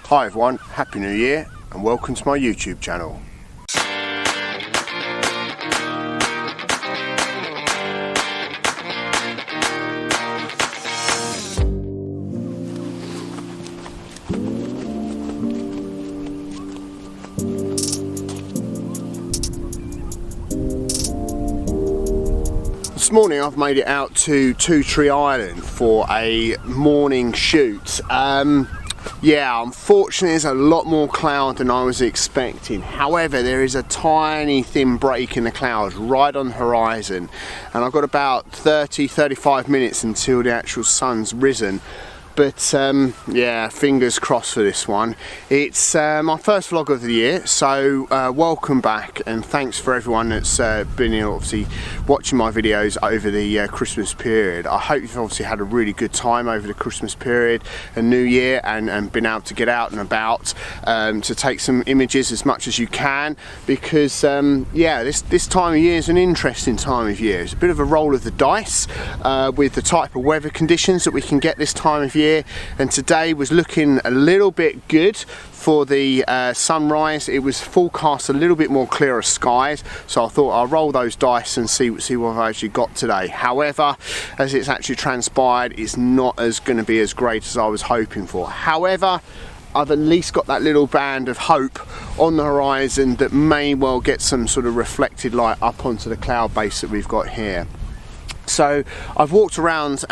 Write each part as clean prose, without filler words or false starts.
Hi everyone, Happy New Year and welcome to my YouTube channel. This morning I've made it out to Two Tree Island for a morning shoot. Yeah, unfortunately there's a lot more cloud than I was expecting. However, there is a tiny thin break in the clouds right on the horizon, and I've got about 30-35 minutes until the actual sun's risen. But yeah, fingers crossed for this one. It's my first vlog of the year, so welcome back and thanks for everyone that's been here, obviously watching my videos over the Christmas period. I hope you've obviously had a really good time over the Christmas period and New Year, and been able to get out and about to take some images as much as you can, because yeah, this time of year is an interesting time of year. It's a bit of a roll of the dice with the type of weather conditions that we can get this time of year. And today was looking a little bit good for the sunrise. It was forecast a little bit more clearer skies, so I thought I'll roll those dice and see what I've actually got today. However, as it's actually transpired, it's not going to be as great as I was hoping for. However, I've at least got that little band of hope on the horizon that may well get some sort of reflected light up onto the cloud base that we've got here. So I've walked around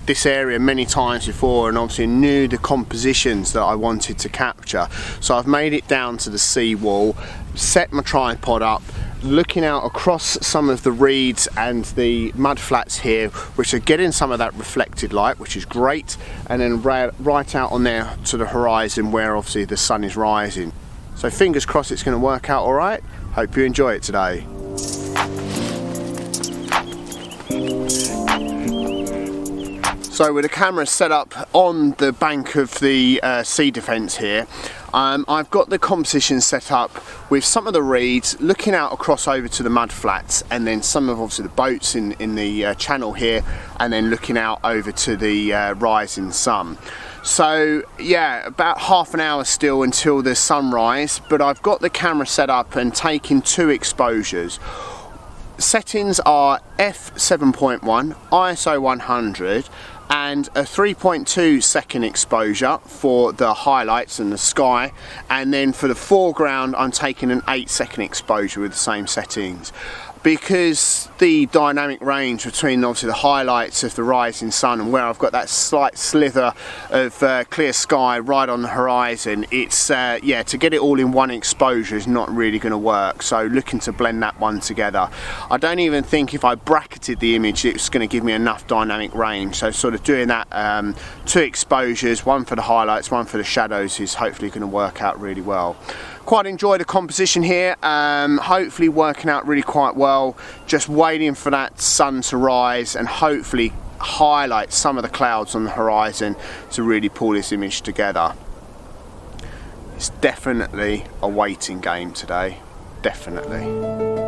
this area many times before, and obviously knew the compositions that I wanted to capture. So I've made it down to the seawall, set my tripod up, looking out across some of the reeds and the mud flats here, which are getting some of that reflected light, which is great, and then right out on there to the horizon where obviously the sun is rising. So fingers crossed it's going to work out all right. Hope you enjoy it today. So with the camera set up on the bank of the sea defence here, I've got the composition set up with some of the reeds looking out across over to the mud flats, and then some of obviously the boats in the channel here, and then looking out over to the rising sun. So yeah, about half an hour still until the sunrise, but I've got the camera set up and taking 2 exposures. Settings are f7.1, ISO 100, and a 3.2 second exposure for the highlights and the sky, and then for the foreground I'm taking an 8-second exposure with the same settings, because the dynamic range between obviously the highlights of the rising sun and where I've got that slight slither of clear sky right on the horizon, it's yeah, to get it all in one exposure is not really going to work, so looking to blend that one together. I don't even think if I bracketed the image it's going to give me enough dynamic range, so sort of doing that 2 exposures, one for the highlights, one for the shadows, is hopefully going to work out really well. Quite enjoy the composition here, hopefully working out really quite well, just waiting for that sun to rise and hopefully highlight some of the clouds on the horizon to really pull this image together. It's definitely a waiting game today, definitely.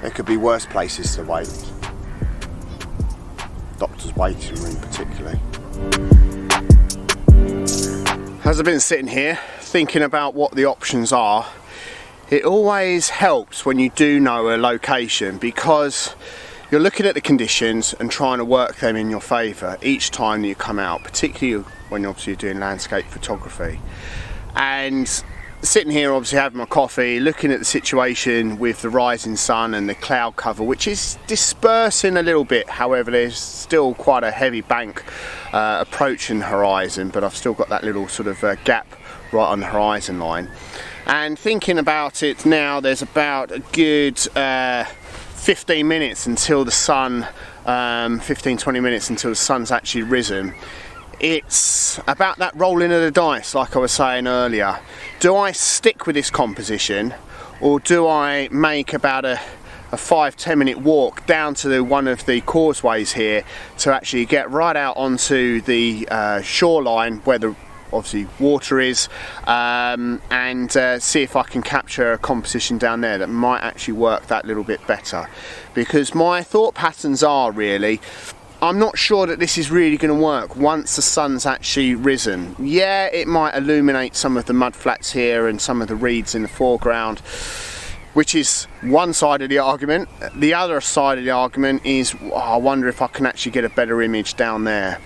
There could be worse places to wait. Doctor's waiting room particularly. As I've been sitting here thinking about what the options are, it always helps when you do know a location, because you're looking at the conditions and trying to work them in your favour each time that you come out, particularly when obviously you're doing landscape photography. And sitting here obviously having my coffee, looking at the situation with the rising sun and the cloud cover, which is dispersing a little bit. However, there's still quite a heavy bank approaching the horizon, but I've still got that little sort of gap right on the horizon line. And thinking about it now, there's about a good 15 minutes until the sun, 15-20 minutes until the sun's actually risen. It's about that rolling of the dice, like I was saying earlier. Do I stick with this composition, or do I make about a 5-10 minute walk down to one of the causeways here to actually get right out onto the shoreline where the obviously water is, and see if I can capture a composition down there that might actually work that little bit better. Because my thought patterns are really, I'm not sure that this is really going to work once the sun's actually risen. Yeah, it might illuminate some of the mud flats here and some of the reeds in the foreground, which is one side of the argument. The other side of the argument is, I wonder if I can actually get a better image down there.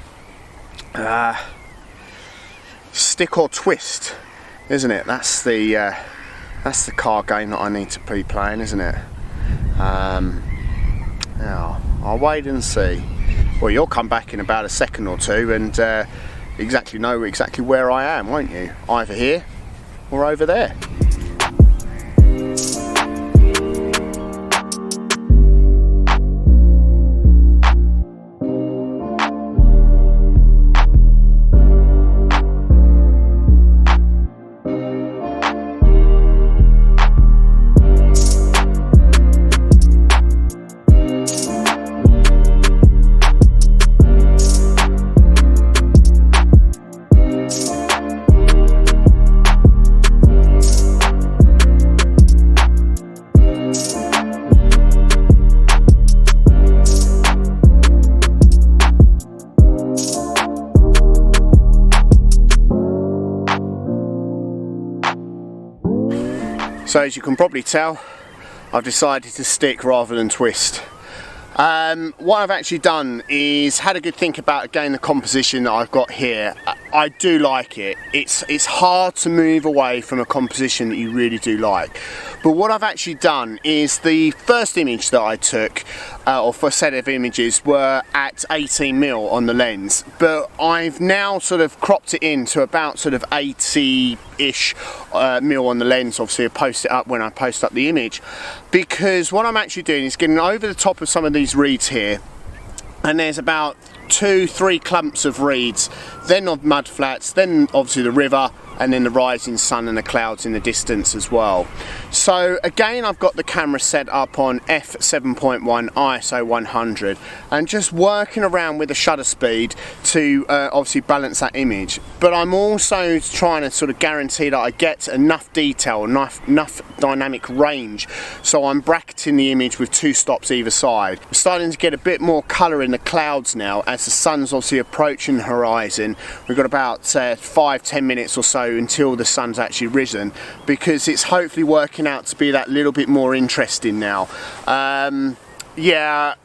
Stick or twist, isn't it? That's the card game that I need to be playing, isn't it? Yeah, I'll wait and see. Well, you'll come back in about a second or two and know exactly where I am, won't you? Either here or over there. So as you can probably tell, I've decided to stick rather than twist. What I've actually done is had a good think about again the composition that I've got here. I do like it. It's hard to move away from a composition that you really do like. But what I've actually done is the first image that I took, or first set of images, were at 18mm on the lens. But I've now sort of cropped it in to about sort of 80-ish mil on the lens. Obviously I post it up when I post up the image. Because what I'm actually doing is getting over the top of some of these reeds here. And there's about 2-3 clumps of reeds, then of mud flats, then obviously the river, and then the rising sun and the clouds in the distance as well. So again, I've got the camera set up on f7.1 ISO 100 and just working around with the shutter speed to obviously balance that image. But I'm also trying to sort of guarantee that I get enough detail, enough dynamic range, so I'm bracketing the image with 2 stops either side. We're starting to get a bit more colour in the clouds now as the sun's obviously approaching the horizon. We've got about 5-10 minutes or so until the sun's actually risen, because it's hopefully working out to be that little bit more interesting now. Yeah,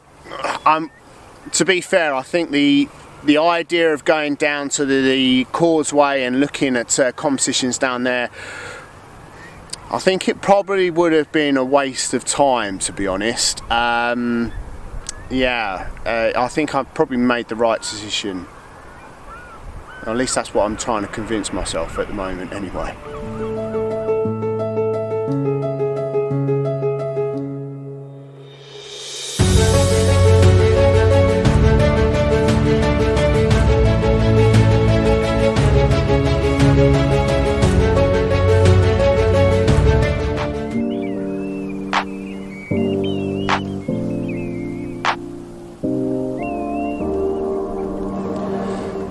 to be fair, I think the idea of going down to the causeway and looking at compositions down there, I think it probably would have been a waste of time, to be honest. Yeah, I think I've probably made the right decision. At least that's what I'm trying to convince myself at the moment anyway.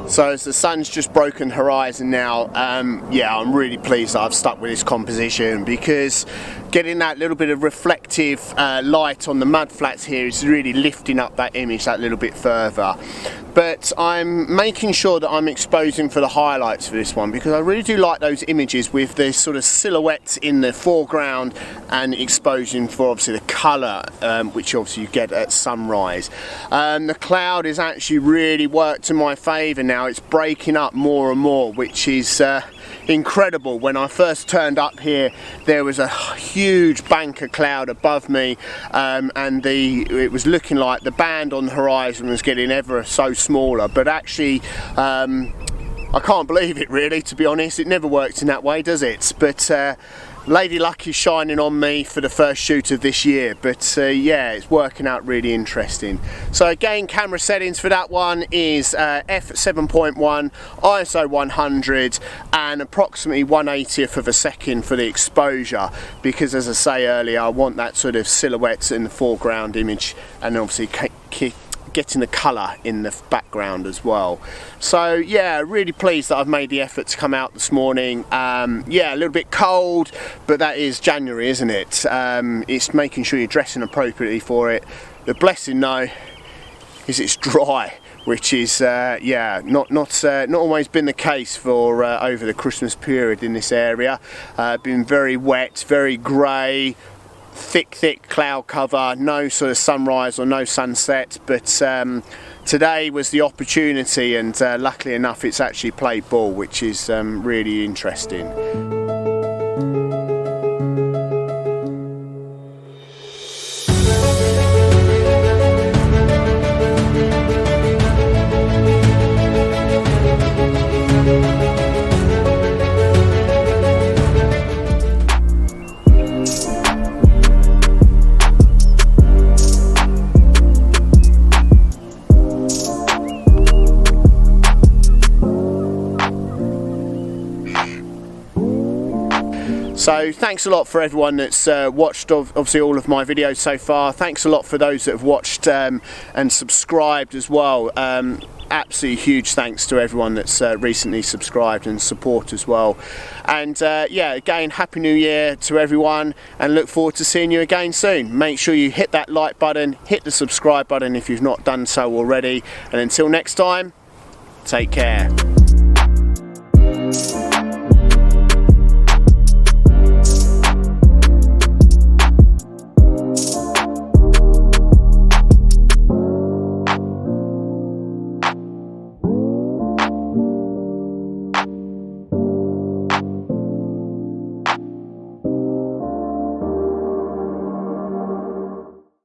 So as the sun's just broken horizon now, yeah, I'm really pleased that I've stuck with this composition, because getting that little bit of reflective light on the mud flats here is really lifting up that image that little bit further. But I'm making sure that I'm exposing for the highlights for this one, because I really do like those images with the sort of silhouette in the foreground and exposing for obviously the colour, which obviously you get at sunrise. The cloud is actually really worked in my favour now. It's breaking up more and more, which is incredible. When I first turned up here, there was a huge bank of cloud above me, and it was looking like the band on the horizon was getting ever so smaller, but actually I can't believe it, really, to be honest. It never works in that way, does it? But Lady Luck is shining on me for the first shoot of this year, but yeah, it's working out really interesting. So again, camera settings for that one is f7.1, ISO 100, and approximately 1/80th of a second for the exposure, because as I say earlier, I want that sort of silhouette in the foreground image, and obviously getting the colour in the background as well. So yeah, really pleased that I've made the effort to come out this morning. Yeah, a little bit cold, but that is January, isn't it? It's making sure you're dressing appropriately for it. The blessing though is it's dry, which is yeah, not always been the case for over the Christmas period in this area. Been very wet, very grey, thick cloud cover, no sort of sunrise or no sunset, but today was the opportunity, and luckily enough it's actually played ball, which is really interesting. So thanks a lot for everyone that's watched obviously all of my videos so far. Thanks a lot for those that have watched and subscribed as well. Absolutely huge thanks to everyone that's recently subscribed and support as well. And yeah, again, Happy New Year to everyone, and look forward to seeing you again soon. Make sure you hit that like button, hit the subscribe button if you've not done so already, and until next time, take care.